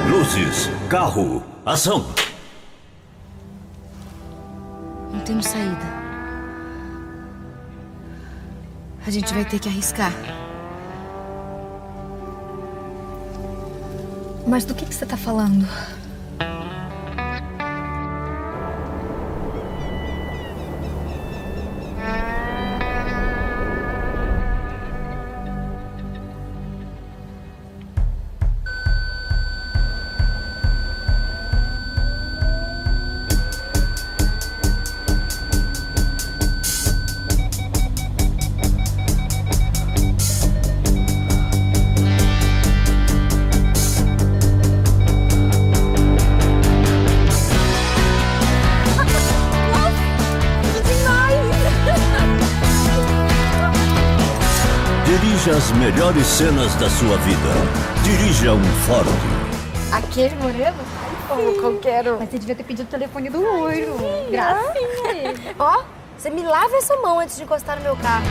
Luzes, carro, ação! Não temos saída. A gente vai ter que arriscar. Mas do que você tá falando? Dirija as melhores cenas da sua vida. Dirija um Ford. Aquele moreno? Oh, qualquer um. Mas você devia ter pedido o telefone do loiro. Gracinha. Ó, você me lava essa mão antes de encostar no meu carro.